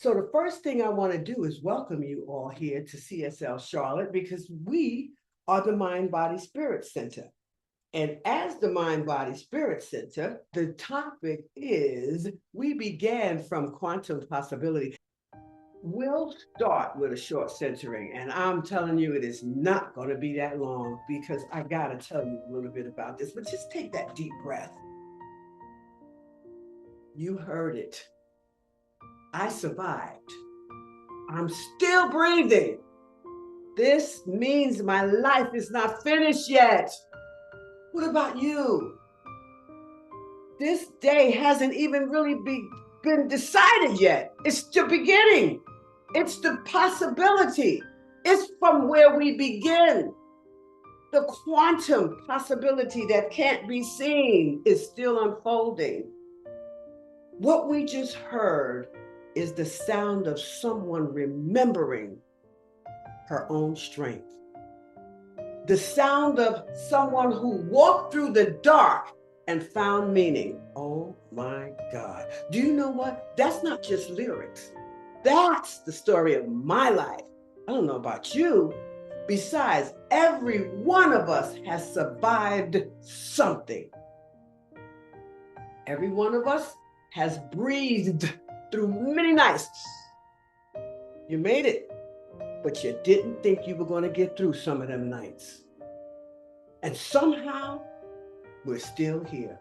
So the first thing I want to do is welcome you all here to CSL Charlotte because we are the Mind Body Spirit Center. And as the Mind Body Spirit Center, the topic is we began from quantum possibility. We'll start with a short centering, and I'm telling you, it is not going to be that long because I got to tell you a little bit about this, but just take that deep breath. You heard it. I survived. I'm still breathing. This means my life is not finished yet. What about you? This day hasn't even really been decided yet. It's the beginning. It's the possibility. It's from where we begin. The quantum possibility that can't be seen is still unfolding. What we just heard is the sound of someone remembering her own strength. The sound of someone who walked through the dark and found meaning. Oh my God. Do you know what? That's not just lyrics. That's the story of my life. I don't know about you. Besides, every one of us has survived something. Every one of us has breathed through many nights. You made it, but you didn't think you were going to get through some of them nights. And somehow, we're still here.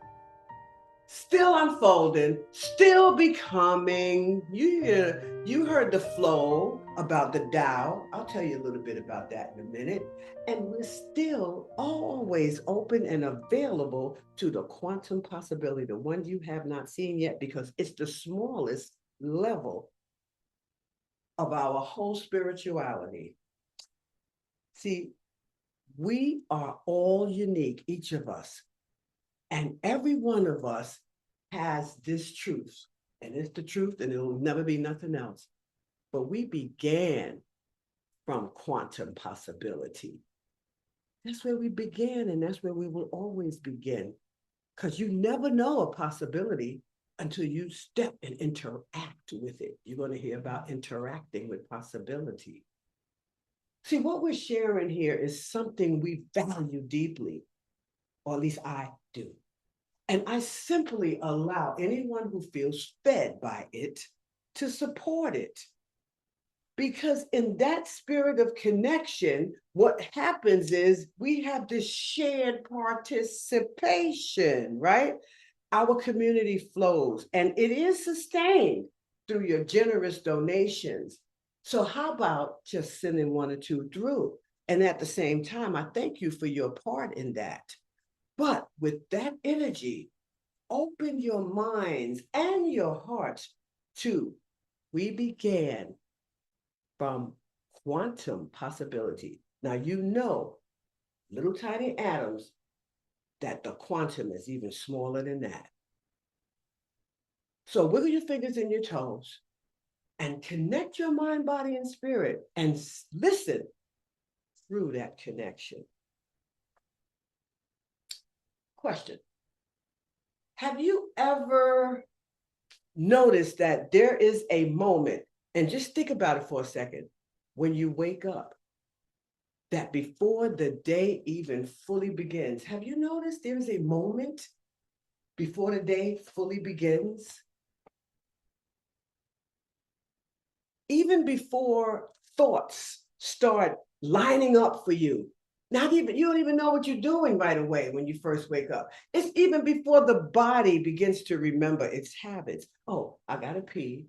Still unfolding, still becoming. You heard the flow about the Tao. I'll tell you a little bit about that in a minute. And we're still always open and available to the quantum possibility, the one you have not seen yet, because it's the smallest level of our whole spirituality. See, we are all unique, each of us. And every one of us has this truth. And it's the truth, and it'll never be nothing else. But we began from quantum possibility. That's where we began, and that's where we will always begin. Because you never know a possibility until you step and interact with it. You're going to hear about interacting with possibility. See, what we're sharing here is something we value deeply, or at least I do. And I simply allow anyone who feels fed by it to support it. Because in that spirit of connection, what happens is we have this shared participation, right? Our community flows, and it is sustained through your generous donations. So how about just sending one or two through? And at the same time, I thank you for your part in that. But with that energy, open your minds and your hearts to, we began from quantum possibility. Now, you know, little tiny atoms, that the quantum is even smaller than that. So wiggle your fingers and your toes and connect your mind, body, and spirit and listen through that connection. Question. Have you ever noticed that there is a moment, and just think about it for a second, when you wake up, that before the day even fully begins, have you noticed there is a moment before the day fully begins? Even before thoughts start lining up for you, not even, you don't even know what you're doing right away when you first wake up. It's even before the body begins to remember its habits. Oh, I gotta pee.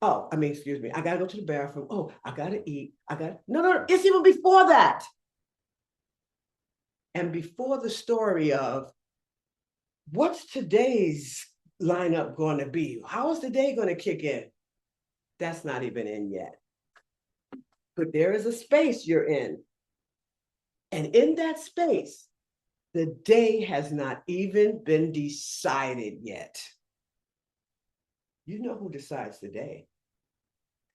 Oh, excuse me, I gotta go to the bathroom. Oh, I gotta eat. No, it's even before that. And before the story of what's today's lineup going to be? How is the day going to kick in? That's not even in yet. But there is a space you're in. And in that space, the day has not even been decided yet. You know who decides the day.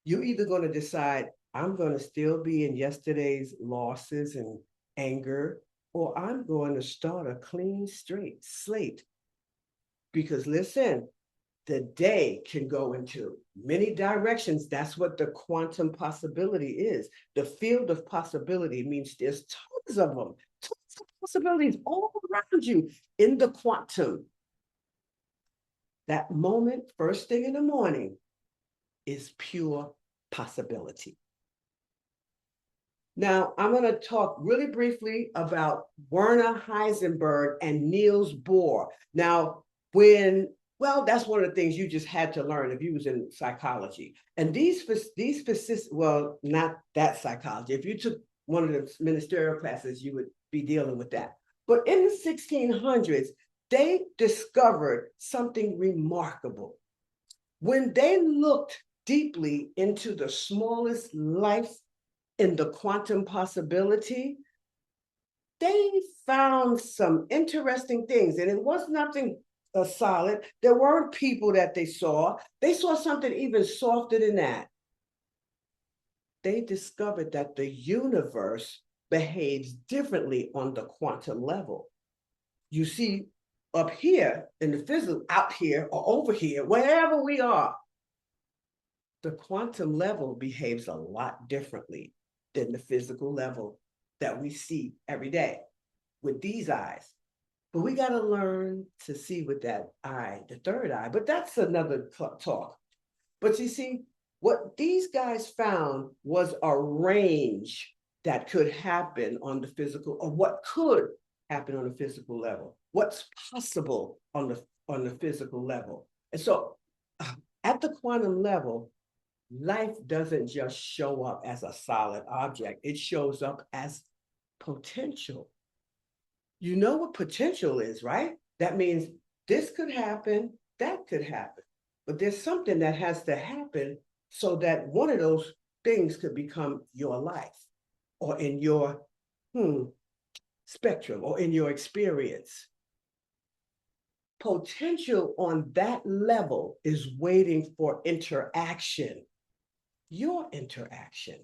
You're either going to decide, I'm going to still be in yesterday's losses and anger, or I'm going to start a clean, straight slate. Because listen, the day can go into many directions. That's what the quantum possibility is. The field of possibility means there's tons of them, tons of possibilities all around you in the quantum. That moment, first thing in the morning, is pure possibility. Now, I'm going to talk really briefly about Werner Heisenberg and Niels Bohr. Now, that's one of the things you just had to learn if you was in psychology. And these physicists, well, not that psychology. If you took one of the ministerial classes, you would be dealing with that. But in the 1600s, they discovered something remarkable. When they looked deeply into the smallest life in the quantum possibility, they found some interesting things. And it was nothing solid. There weren't people that they saw. They saw something even softer than that. They discovered that the universe behaves differently on the quantum level. You see, up here in the physical, out here or over here, wherever we are, the quantum level behaves a lot differently than the physical level that we see every day with these eyes. But we got to learn to see with that eye, the third eye. But that's another talk. But you see, what these guys found was a range that could happen on the physical, or what could happen on the physical level, what's possible on the physical level. And so at the quantum level, life doesn't just show up as a solid object. It shows up as potential. You know what potential is, right? That means this could happen, that could happen. But there's something that has to happen so that one of those things could become your life, or in your spectrum, or in your experience. Potential on that level is waiting for interaction, your interaction,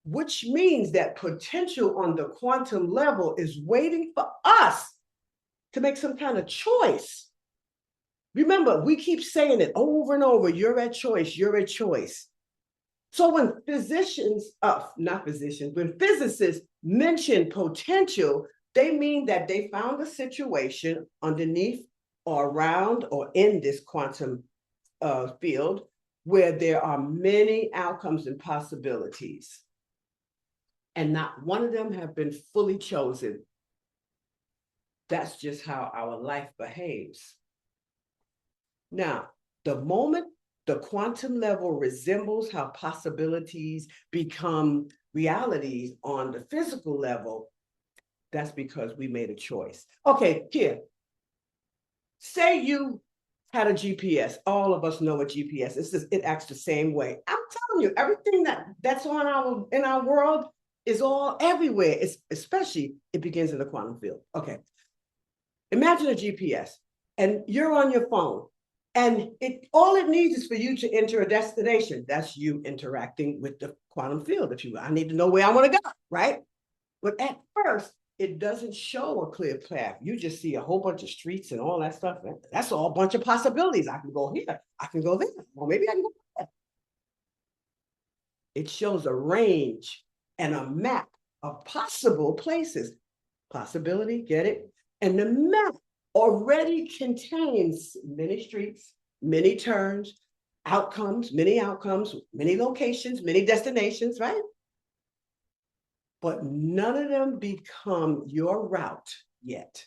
which means that potential on the quantum level is waiting for us to make some kind of choice. Remember, we keep saying it over and over, you're at choice, you're at choice. So when when physicists mention potential, they mean that they found a situation underneath or around or in this quantum field where there are many outcomes and possibilities. And not one of them have been fully chosen. That's just how our life behaves. Now, the moment the quantum level resembles how possibilities become realities on the physical level, that's because we made a choice. Okay, here. Say you had a GPS. All of us know what GPS is. It acts the same way. I'm telling you, everything that's in our world is all everywhere. It's especially, it begins in the quantum field. Okay. Imagine a GPS and you're on your phone, and all it needs is for you to enter a destination. That's you interacting with the quantum field. I need to know where I want to go, right? But at first, it doesn't show a clear path. You just see a whole bunch of streets and all that stuff. That's all a bunch of possibilities. I can go here, I can go there, or maybe I can go there. It shows a range and a map of possible places. Possibility, get it? And the map already contains many streets, many turns, many locations, many destinations, right? But none of them become your route yet.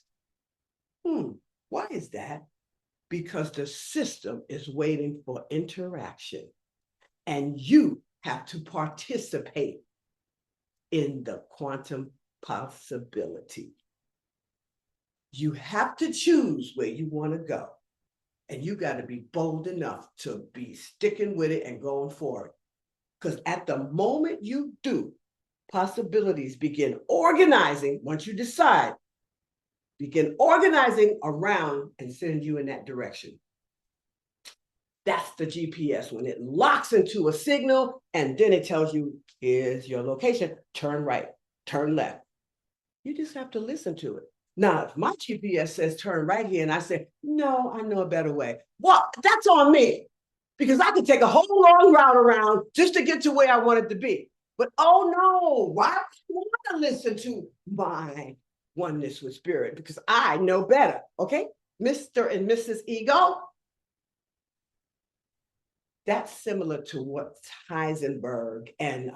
Why is that? Because the system is waiting for interaction, and you have to participate in the quantum possibility. You have to choose where you want to go, and you got to be bold enough to be sticking with it and going for it. Because at the moment you do, possibilities begin organizing. Once you decide, begin organizing around and send you in that direction. That's the GPS, when it locks into a signal and then it tells you, here's your location, turn right, turn left. You just have to listen to it. Now, if my GPS says turn right here and I say, no, I know a better way. Well, that's on me because I could take a whole long route around just to get to where I wanted to be. But oh no, why would you want to listen to my oneness with spirit? Because I know better. Okay, Mr. and Mrs. Ego. That's similar to what Heisenberg and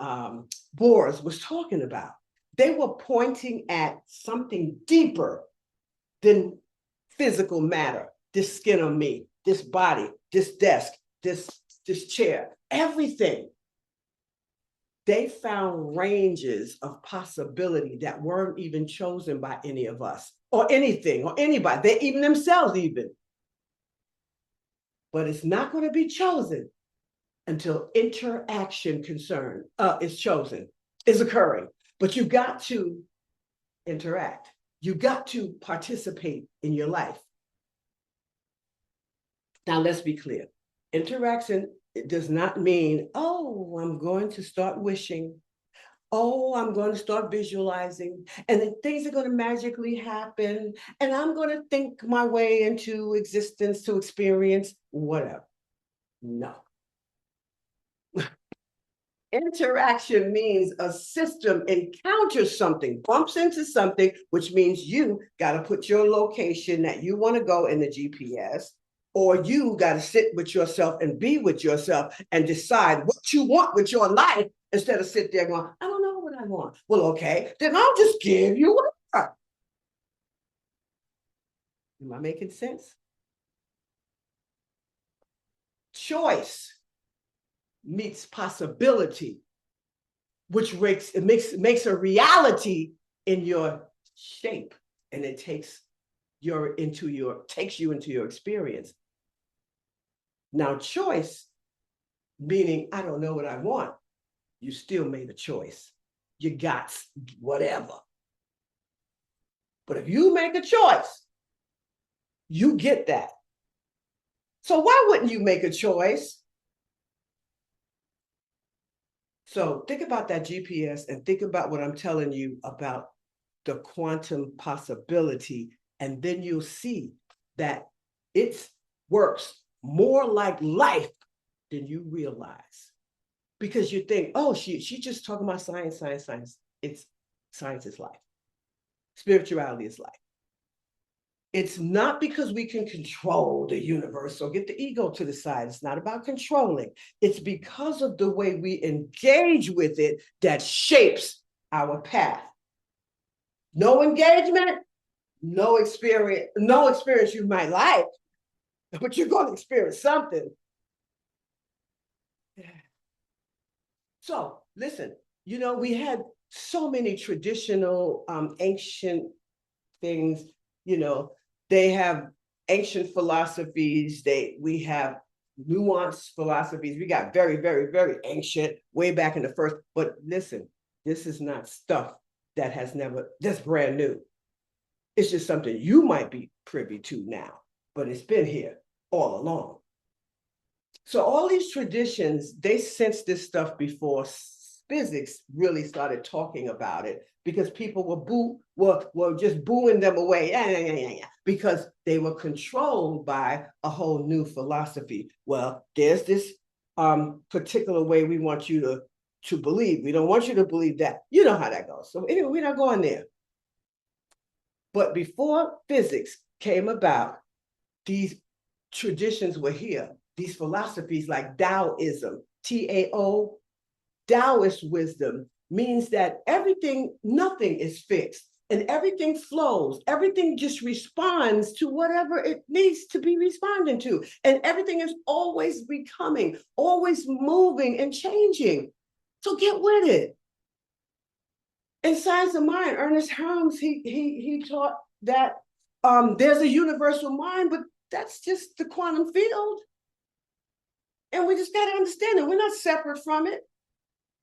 Bohr's was talking about. They were pointing at something deeper than physical matter, this skin on me, this body, this desk, this chair, everything. They found ranges of possibility that weren't even chosen by any of us or anything or anybody, they even themselves even. But it's not going to be chosen until interaction is chosen, is occurring. But you got to interact. You got to participate in your life. Now, let's be clear. Interaction does not mean, oh, I'm going to start wishing. Oh, I'm going to start visualizing. And then things are going to magically happen. And I'm going to think my way into existence to experience whatever. No. Interaction means a system encounters something, bumps into something, which means you got to put your location that you want to go in the GPS, or you got to sit with yourself and be with yourself and decide what you want with your life instead of sit there going, I don't know what I want. Well, okay, then I'll just give you whatever. Am I making sense? Choice meets possibility, which makes a reality in your shape, and it takes you into your experience. Now, choice, meaning I don't know what I want, you still made a choice. You got whatever. But if you make a choice, you get that. So why wouldn't you make a choice? So think about that GPS and think about what I'm telling you about the quantum possibility, and then you'll see that it works more like life than you realize. Because you think, oh, she just talking about science. It's science is life. Spirituality is life. It's not because we can control the universe or get the ego to the side. It's not about controlling. It's because of the way we engage with it that shapes our path. No engagement, no experience you might like, but you're going to experience something. So listen, we had so many traditional, ancient things, they have ancient philosophies, we have nuanced philosophies. We got very, very, very ancient, way back in the first, but listen, this is not stuff that's brand new. It's just something you might be privy to now, but it's been here all along. So all these traditions, they sensed this stuff before physics really started talking about it, because people were just booing them away, because they were controlled by a whole new philosophy. Well, there's this particular way we want you to believe. We don't want you to believe that. You know how that goes. So anyway, we're not going there. But before physics came about, these traditions were here. These philosophies like Taoism, T-A-O, Taoist wisdom means that nothing is fixed and everything flows. Everything just responds to whatever it needs to be responding to. And everything is always becoming, always moving and changing. So get with it. In Science of Mind, Ernest Helms, he taught that there's a universal mind, but that's just the quantum field. And we just got to understand that we're not separate from it.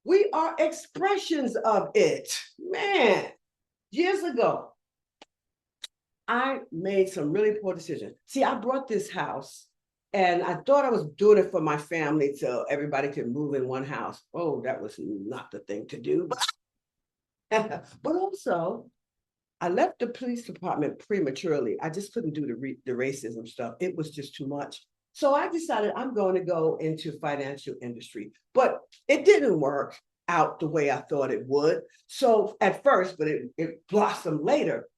We are expressions of it. Man, years ago, I made some really poor decisions. See, I brought this house and I thought I was doing it for my family so everybody could move in one house. Oh, that was not the thing to do. But also, I left the police department prematurely. I just couldn't do the racism stuff. It was just too much. So I decided I'm going to go into financial industry, but it didn't work out the way I thought it would. So at first, but it blossomed later.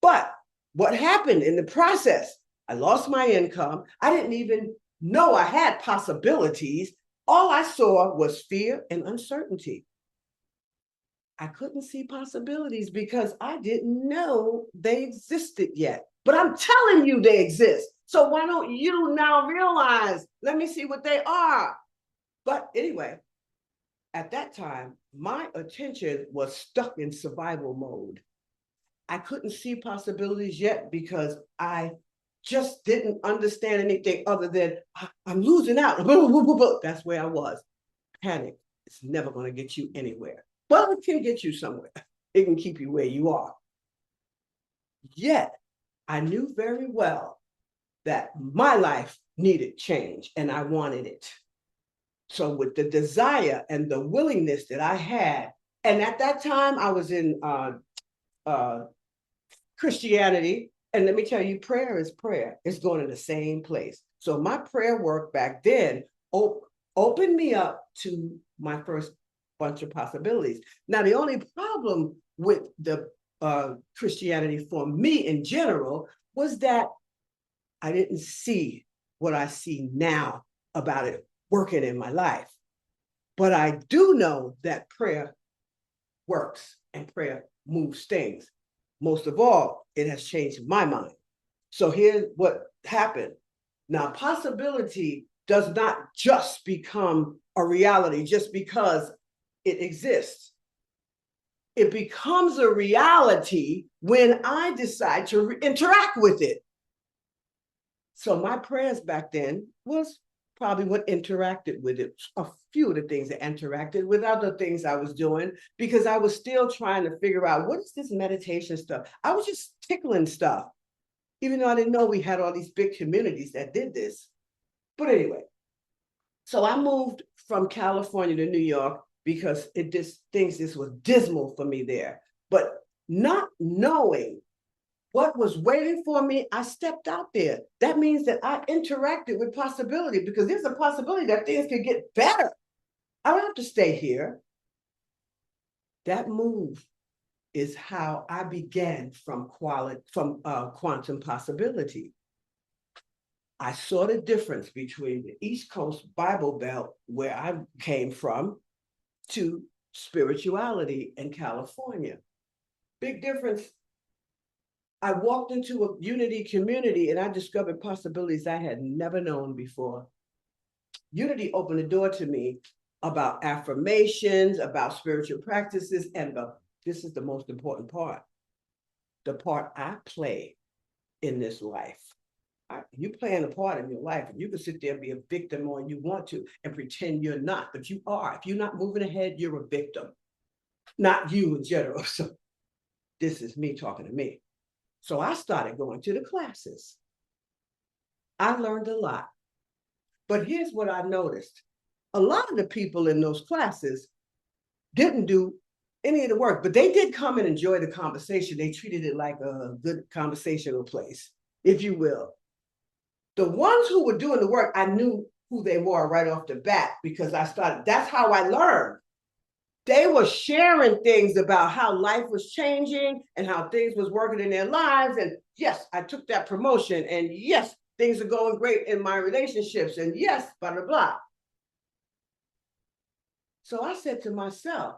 But what happened in the process? I lost my income. I didn't even know I had possibilities. All I saw was fear and uncertainty. I couldn't see possibilities because I didn't know they existed yet. But I'm telling you they exist. So why don't you now realize? Let me see what they are. But anyway, at that time, my attention was stuck in survival mode. I couldn't see possibilities yet because I just didn't understand anything other than I'm losing out. That's where I was. Panic is never going to get you anywhere. Well, it can get you somewhere. It can keep you where you are. Yet, I knew very well that my life needed change and I wanted it. So with the desire and the willingness that I had, and at that time I was in Christianity, and let me tell you, prayer is prayer. It's going to the same place. So my prayer work back then opened me up to my first bunch of possibilities. Now, the only problem with the Christianity for me in general was that I didn't see what I see now about it working in my life. But I do know that prayer works and prayer moves things. Most of all, it has changed my mind. So here's what happened. Now, possibility does not just become a reality just because it exists. It becomes a reality when I decide to interact with it. So my prayers back then was probably what interacted with it. A few of the things that interacted with other things I was doing, because I was still trying to figure out what is this meditation stuff. I was just tickling stuff, even though I didn't know we had all these big communities that did this. But anyway, so I moved from California to New York because this was dismal for me there. But not knowing what was waiting for me, I stepped out there. That means that I interacted with possibility because there's a possibility that things could get better. I don't have to stay here. That move is how I began from quantum possibility. I saw the difference between the East Coast Bible Belt, where I came from, to spirituality in California. Big difference. I walked into a unity community and I discovered possibilities I had never known before. Unity opened the door to me about affirmations, about spiritual practices, and this is the most important part, the part I play in this life. You playing a part in your life, and you can sit there and be a victim all you want to and pretend you're not, but you are. If you're not moving ahead, you're a victim, not you in general. So this is me talking to me. So I started going to the classes. I learned a lot. But here's what I noticed. A lot of the people in those classes didn't do any of the work, but they did come and enjoy the conversation. They treated it like a good conversational place, if you will. The ones who were doing the work, I knew who they were right off the bat because that's how I learned. They were sharing things about how life was changing and how things was working in their lives. And yes, I took that promotion. And yes, things are going great in my relationships. And yes, blah, blah, blah. So I said to myself,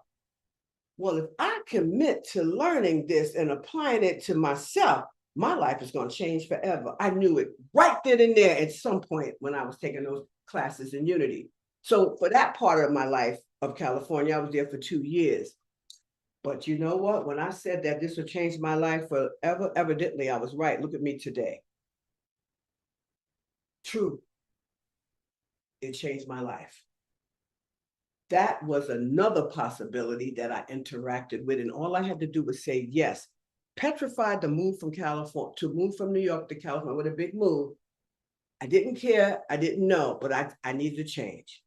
well, if I commit to learning this and applying it to myself, my life is going to change forever. I knew it right then and there at some point when I was taking those classes in Unity. So for that part of my life of California, I was there for 2 years. But you know what? When I said that this would change my life forever, evidently I was right. Look at me today. True. It changed my life. That was another possibility that I interacted with. And all I had to do was say yes. Petrified to move from New York to California with a big move. I didn't care. I didn't know, but I needed to change.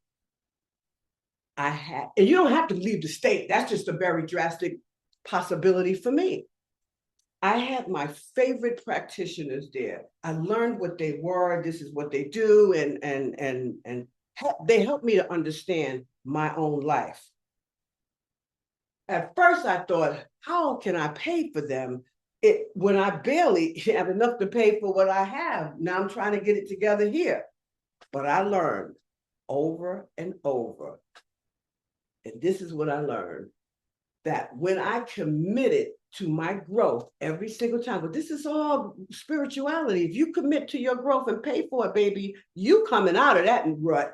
And you don't have to leave the state. That's just a very drastic possibility for me. I had my favorite practitioners there. I learned what they were. This is what they do, and they helped me to understand my own life. At first, I thought, how can I pay for them when I barely have enough to pay for what I have? Now I'm trying to get it together here. But I learned over and over, and this is what I learned, that when I committed to my growth every single time, but this is all spirituality. If you commit to your growth and pay for it, baby, you coming out of that rut.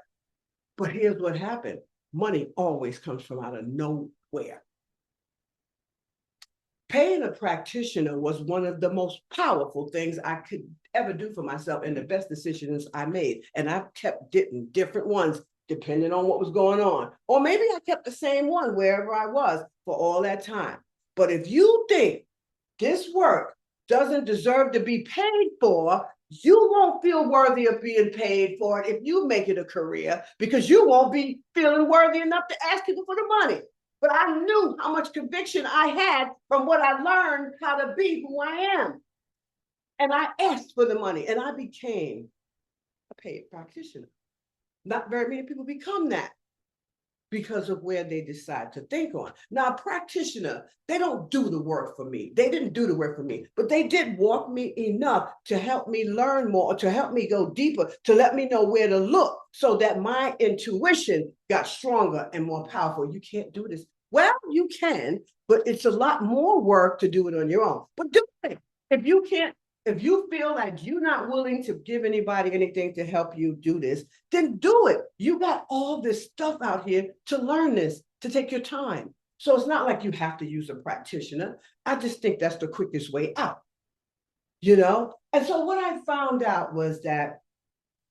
But here's what happened. Money always comes from out of nowhere. Paying a practitioner was one of the most powerful things I could ever do for myself and the best decisions I made. And I kept getting different ones depending on what was going on. Or maybe I kept the same one wherever I was for all that time. But if you think this work doesn't deserve to be paid for, you won't feel worthy of being paid for it if you make it a career, because you won't be feeling worthy enough to ask people for the money. But I knew how much conviction I had from what I learned how to be who I am. And I asked for the money, and I became a paid practitioner. Not very many people become that because of where they decide to think on. Now, a practitioner, they don't do the work for me. They didn't do the work for me, but they did walk me enough to help me learn more, to help me go deeper, to let me know where to look so that my intuition got stronger and more powerful. You can't do this. Well, you can, but it's a lot more work to do it on your own. But do it. If you can't, if you feel like you're not willing to give anybody anything to help you do this, then do it. You got all this stuff out here to learn this, to take your time. So it's not like you have to use a practitioner. I just think that's the quickest way out, you know? And so what I found out was that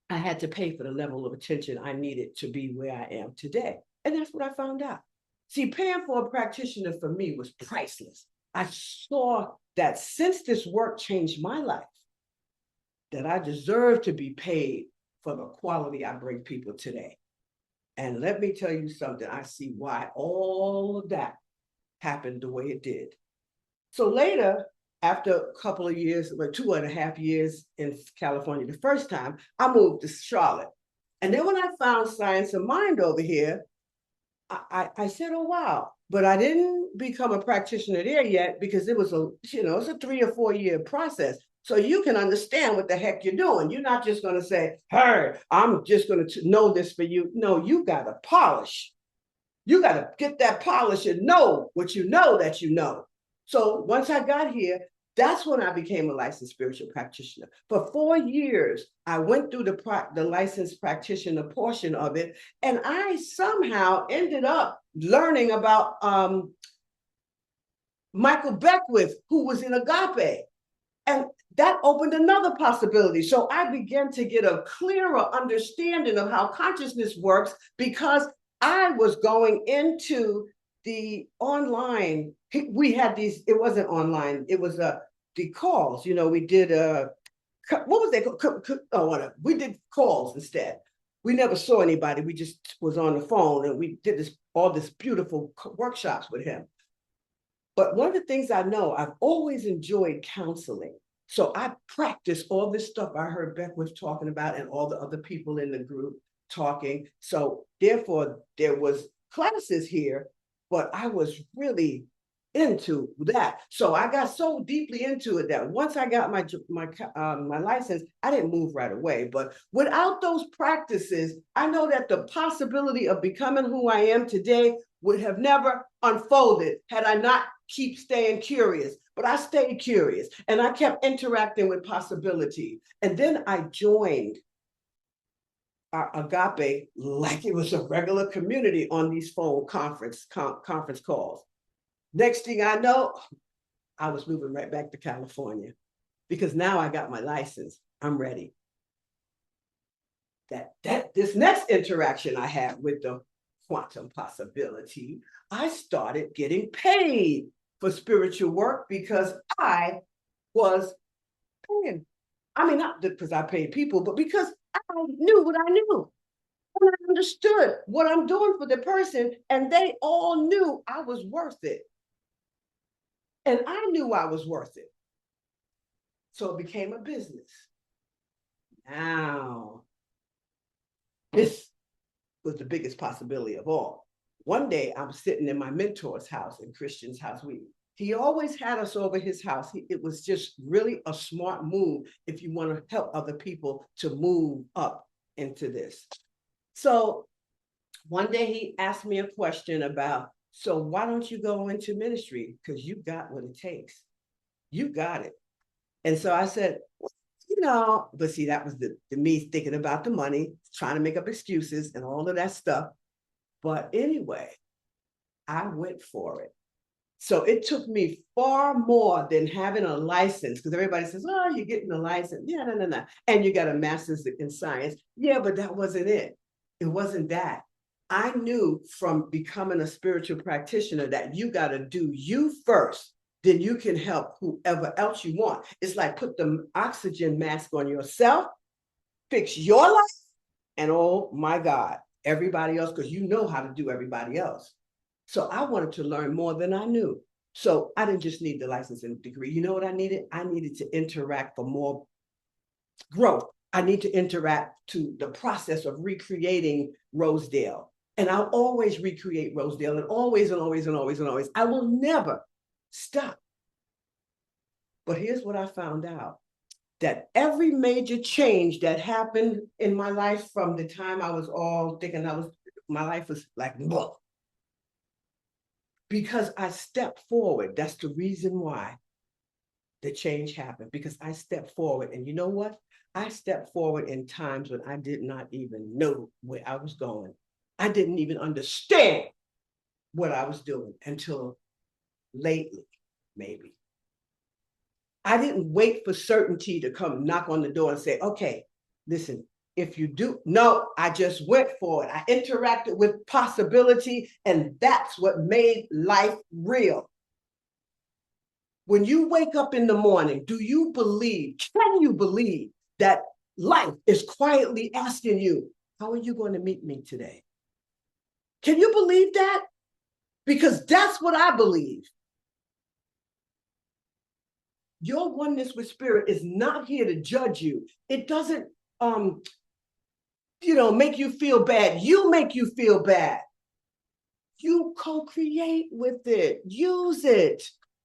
I had to pay for the level of attention I needed to be where I am today. And that's what I found out. See, paying for a practitioner for me was priceless. I saw that since this work changed my life, that I deserve to be paid for the quality I bring people today. And let me tell you something, I see why all of that happened the way it did. So later, after a couple of years, like 2.5 years in California, the first time, I moved to Charlotte. And then when I found Science of Mind over here, I said, oh, wow. But I didn't become a practitioner there yet because it was it's a 3 or 4 year process. So you can understand what the heck you're doing. You're not just going to say, hey, I'm just going to know this for you. No, you got to polish. You got to get that polish and know what you know that you know. So once I got here, that's when I became a licensed spiritual practitioner. For 4 years, I went through the licensed practitioner portion of it, and I somehow ended up learning about Michael Beckwith, who was in Agape. And that opened another possibility. So I began to get a clearer understanding of how consciousness works because I was going into the online. We had these, it wasn't online, it was the calls. We did what was they called? Oh, whatever. We did calls instead. We never saw anybody. We just was on the phone and we did all this beautiful workshops with him. But one of the things I know, I've always enjoyed counseling. So I practiced all this stuff I heard Beckwith talking about and all the other people in the group talking. So therefore, there was classes here, but I was really into that. So I got so deeply into it that once I got my license, I didn't move right away. But without those practices, I know that the possibility of becoming who I am today would have never unfolded had I not keep staying curious. But I stayed curious and I kept interacting with possibility. And then I joined our Agape like it was a regular community on these phone conference calls. Next thing I know, I was moving right back to California because now I got my license. I'm ready. This next interaction I had with the quantum possibility, I started getting paid for spiritual work because I was paying. I mean, not because I paid people, but because I knew what I knew. And I understood what I'm doing for the person, and they all knew I was worth it. And I knew I was worth it. So it became a business. Now, this was the biggest possibility of all. One day I'm sitting in my mentor's house, in Christian's house. He always had us over his house. It was just really a smart move if you want to help other people to move up into this. So one day he asked me a question about, so why don't you go into ministry? Because you got what it takes. You got it. And so I said, but see, that was the me thinking about the money, trying to make up excuses and all of that stuff. But anyway, I went for it. So it took me far more than having a license, because everybody says, oh, you're getting a license. Yeah, no. And you got a master's in science. Yeah, but that wasn't it. It wasn't that. I knew from becoming a spiritual practitioner that you got to do you first, then you can help whoever else you want. It's like put the oxygen mask on yourself, fix your life, and oh my God, everybody else, because you know how to do everybody else. So I wanted to learn more than I knew. So I didn't just need the license and degree. You know what I needed? I needed to interact for more growth. I need to interact to the process of recreating Rosedale. And I'll always recreate Rosedale, and always and always and always and always. I will never stop. But here's what I found out. That every major change that happened in my life from the time I was all thinking my life was like, whoa. Because I stepped forward. That's the reason why the change happened, because I stepped forward. And you know what? I stepped forward in times when I did not even know where I was going. I didn't even understand what I was doing until lately, maybe. I didn't wait for certainty to come knock on the door and say, okay, listen, if you do, no, I just went for it. I interacted with possibility, and that's what made life real. When you wake up in the morning, can you believe that life is quietly asking you, how are you going to meet me today? Can you believe that? Because that's what I believe. Your oneness with spirit is not here to judge you. It doesn't, make you feel bad. You make you feel bad. You co-create with it. Use it.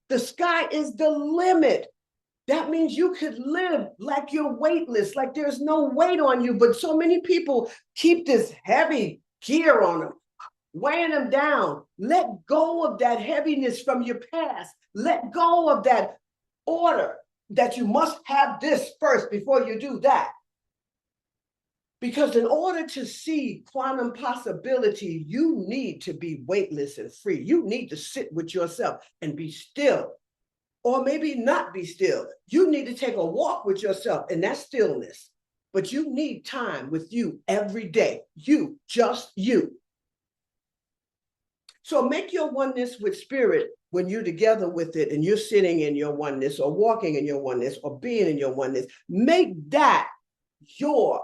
The sky is the limit. That means you could live like you're weightless, like there's no weight on you. But so many people keep this heavy gear on them, weighing them down. Let go of that heaviness from your past. Let go of that order that you must have this first before you do that. Because in order to see quantum possibility, you need to be weightless and free. You need to sit with yourself and be still, or maybe not be still. You need to take a walk with yourself, and that's stillness. But you need time with you every day. You, just you. So make your oneness with spirit when you're together with it and you're sitting in your oneness or walking in your oneness or being in your oneness. Make that your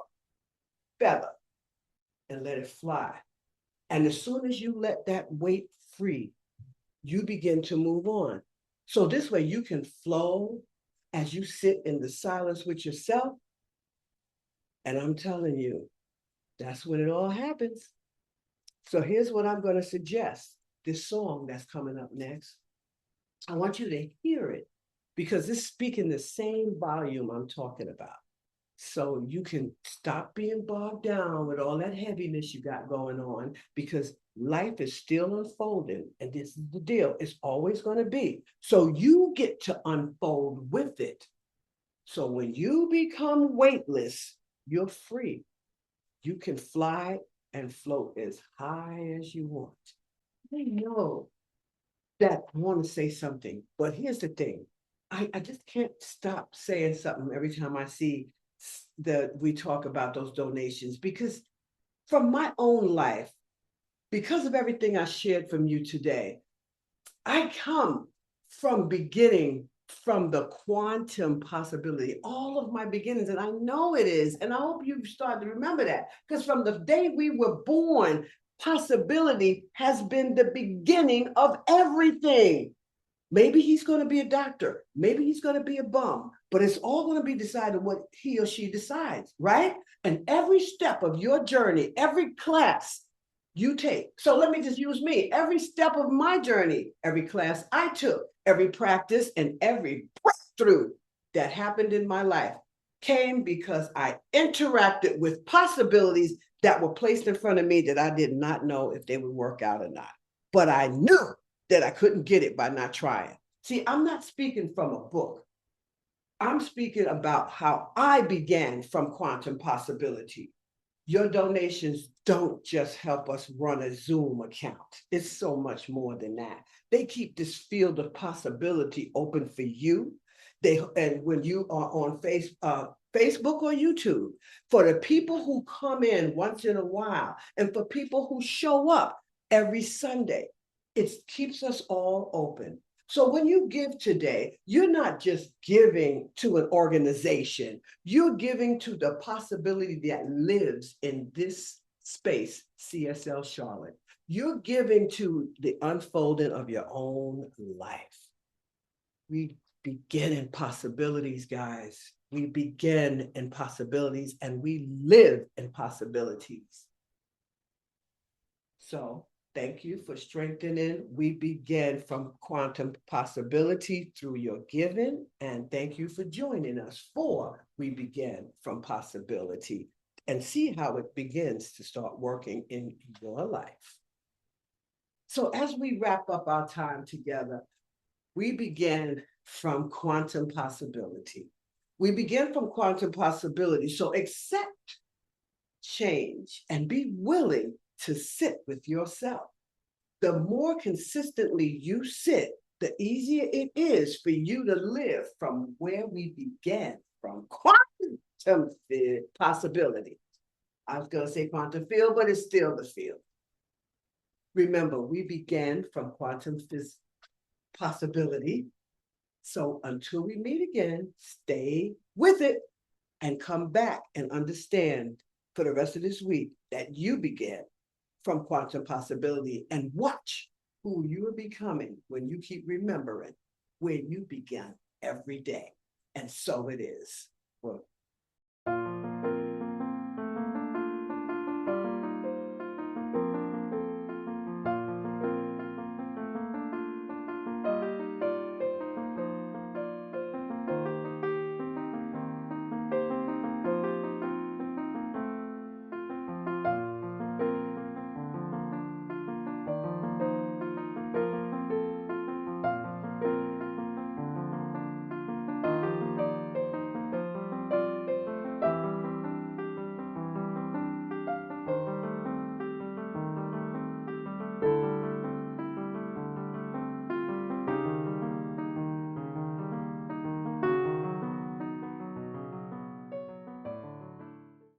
feather and let it fly. And as soon as you let that weight free, you begin to move on. So this way you can flow as you sit in the silence with yourself. And I'm telling you, that's when it all happens. So here's what I'm going to suggest. This song that's coming up next, I want you to hear it because it's speaking the same volume I'm talking about. So you can stop being bogged down with all that heaviness you got going on, because life is still unfolding. And this is the deal. It's always going to be. So you get to unfold with it. So when you become weightless, you're free. You can fly and float as high as you want. I know that I want to say something, but here's the thing. I just can't stop saying something every time I see that we talk about those donations, because from my own life, because of everything I shared from you today, I come from beginning from the quantum possibility, all of my beginnings, and I know it is, and I hope you start to remember that, because from the day we were born, possibility has been the beginning of everything. Maybe he's going to be a doctor. Maybe he's going to be a bum. but it's all going to be decided what he or she decides, right? And every step of your journey, every class you take. So let me just use me. Every step of my journey, every class I took, every practice, and every breakthrough that happened in my life came because I interacted with possibilities that were placed in front of me that I did not know if they would work out or not. But I knew that I couldn't get it by not trying. See, I'm not speaking from a book. I'm speaking about how I began from quantum possibility. Your donations don't just help us run a Zoom account. It's so much more than that. They keep this field of possibility open for you. And when you are on Facebook or YouTube, for the people who come in once in a while, and for people who show up every Sunday, it keeps us all open. So when you give today, you're not just giving to an organization, you're giving to the possibility that lives in this space, CSL Charlotte. You're giving to the unfolding of your own life. We begin in possibilities, guys. We begin in possibilities and we live in possibilities. So thank you for strengthening. We begin from quantum possibility through your giving. And thank you for joining us for We Begin from Possibility, and see how it begins to start working in your life. So as we wrap up our time together, we begin from quantum possibility. We begin from quantum possibility. So accept change and be willing to sit with yourself. The more consistently you sit, the easier it is for you to live from where we began, from quantum possibility. I was going to say quantum field, but it's still the field. Remember, we began from quantum possibility. So until we meet again, stay with it and come back and understand for the rest of this week that you began from quantum possibility, and watch who you are becoming when you keep remembering where you began every day. And so it is. Well,